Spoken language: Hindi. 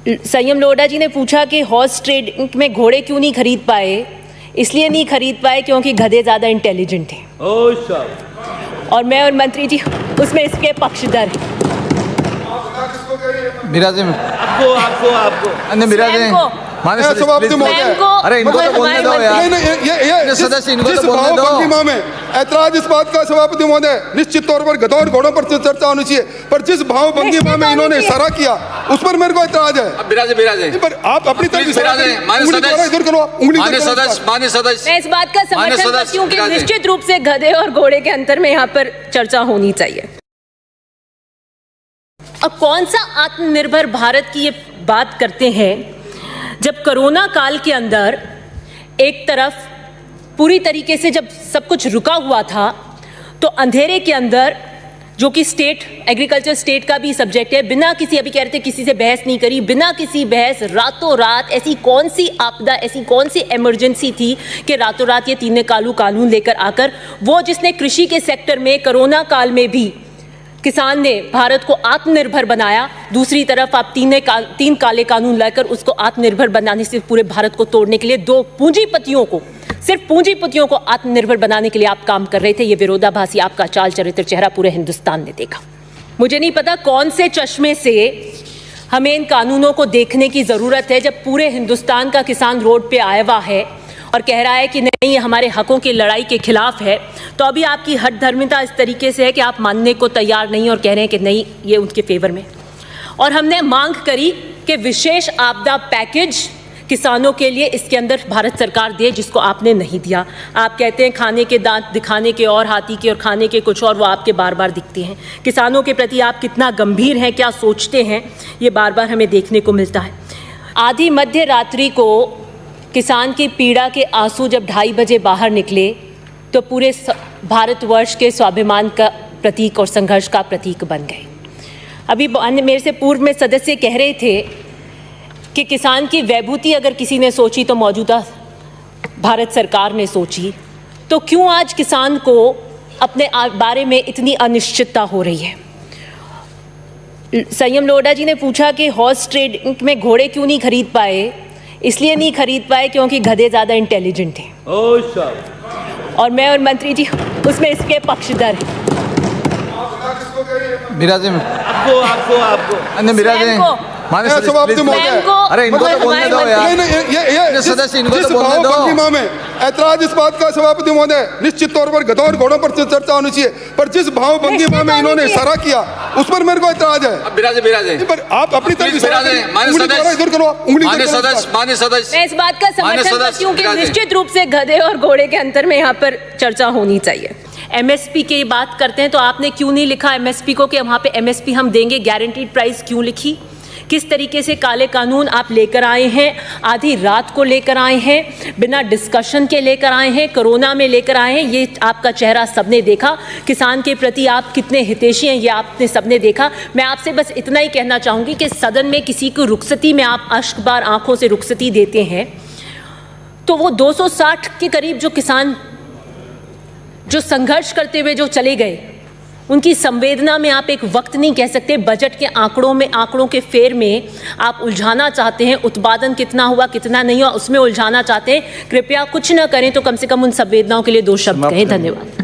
संयम लोढ़ा जी ने पूछा कि हॉर्स ट्रेडिंग में घोड़े क्यों नहीं खरीद पाए। इसलिए नहीं खरीद पाए क्योंकि गधे ज़्यादा इंटेलिजेंट थे। और मैं और मंत्री जी उसमें इसके पक्षधर हैं। माननीय सभापति महोदय, अरे इनको तो बोलने दो यार। सदस्य इनको तो बोलने दो। में ऐतराज इस बात का सभापति महोदय, निश्चित तौर पर गधों और घोड़ों पर चर्चा होनी चाहिए, पर जिस भाव भंगिमा में इन्होंने इशारा किया उस पर मेरे को ऐतराज है। बिराजे पर आप अपनी तरफ मैं इस बात का समर्थन करती हूँ कि निश्चित रूप से गधे और घोड़े के अंतर में यहाँ पर चर्चा होनी चाहिए। अब कौन सा आत्मनिर्भर भारत की ये बात करते हैं जब कोरोना काल के अंदर एक तरफ पूरी तरीके से जब सब कुछ रुका हुआ था, तो अंधेरे के अंदर जो कि स्टेट एग्रीकल्चर स्टेट का भी सब्जेक्ट है, बिना किसी, अभी कह रहे थे किसी से बहस नहीं करी, बिना किसी बहस रातों रात ऐसी कौन सी आपदा, ऐसी कौन सी इमरजेंसी थी कि रातों रात ये तीन कानून लेकर आकर वो जिसने कृषि के सेक्टर में कोरोना काल में भी किसान ने भारत को आत्मनिर्भर बनाया, दूसरी तरफ आप तीन काले कानून लाकर उसको आत्मनिर्भर बनाने से पूरे भारत को तोड़ने के लिए दो पूंजीपतियों को, सिर्फ पूंजीपतियों को आत्मनिर्भर बनाने के लिए आप काम कर रहे थे। ये विरोधाभासी आपका चाल चरित्र चेहरा पूरे हिंदुस्तान ने देखा। मुझे नहीं पता कौन से चश्मे से हमें इन कानूनों को देखने की ज़रूरत है जब पूरे हिंदुस्तान का किसान रोड पे आया हुआ है और कह रहा है कि नहीं ये हमारे हकों की लड़ाई के खिलाफ है, तो अभी आपकी हठधर्मिता इस तरीके से है कि आप मानने को तैयार नहीं और कह रहे हैं कि नहीं ये उनके फेवर में। और हमने मांग करी कि विशेष आपदा पैकेज किसानों के लिए इसके अंदर भारत सरकार दे, जिसको आपने नहीं दिया। आप कहते हैं खाने के दांत दिखाने के और हाथी के और खाने के कुछ और, वो आपके बार बार दिखते हैं। किसानों के प्रति आप कितना गंभीर हैं, क्या सोचते हैं, ये बार बार हमें देखने को मिलता है। आधी मध्य रात्रि को किसान की पीड़ा के आंसू जब 2:30 बजे बाहर निकले तो पूरे भारतवर्ष के स्वाभिमान का प्रतीक और संघर्ष का प्रतीक बन गए। अभी मेरे से पूर्व में सदस्य कह रहे थे कि किसान की वैभूति अगर किसी ने सोची तो मौजूदा भारत सरकार ने सोची, तो क्यों आज किसान को अपने बारे में इतनी अनिश्चितता हो रही है। संयम लोढ़ा जी ने पूछा कि हॉर्स ट्रेडिंग में घोड़े क्यों नहीं खरीद पाए। इसलिए नहीं खरीद पाए क्योंकि गधे ज़्यादा इंटेलिजेंट थे। और मैं और मंत्री जी उसमें इसके पक्षधर हैं। माननीय सभापति महोदय, अरे इनको तो बोलने दो यार। सदस्य इनको तो बोलने दो। में ऐतराज इस बात का सभापति महोदय, निश्चित तौर पर गधों और घोड़ों पर चर्चा होनी चाहिए, पर जिस भाव भंगिमा में इन्होंने इशारा किया उस पर मेरे को ऐतराज है। बिराजे पर आप अपनी तरफ मैं इस बात का समर्थन करती हूँ कि निश्चित रूप से गधे और घोड़े के अंतर में यहाँ पर चर्चा होनी चाहिए। एमएसपी की बात करते हैं तो आपने क्यों नहीं लिखा एमएसपी को कि वहाँ पे एमएसपी हम देंगे, गारंटीड प्राइस क्यों लिखी। किस तरीके से काले कानून आप लेकर आए हैं, आधी रात को लेकर आए हैं, बिना डिस्कशन के लेकर आए हैं, कोरोना में लेकर आए हैं। ये आपका चेहरा सबने देखा, किसान के प्रति आप कितने हितैषी हैं ये आपने सबने देखा। मैं आपसे बस इतना ही कहना चाहूँगी कि सदन में किसी को रुखसती में आप अश्कबार आंखों से रुखसती देते हैं, तो वो 260 के करीब जो किसान जो संघर्ष करते हुए जो चले गए, उनकी संवेदना में आप एक वक्त नहीं कह सकते। बजट के आंकड़ों में, आंकड़ों के फेर में आप उलझाना चाहते हैं, उत्पादन कितना हुआ कितना नहीं हुआ उसमें उलझाना चाहते हैं। कृपया कुछ न करें तो कम से कम उन संवेदनाओं के लिए 2 शब्द कहें। धन्यवाद।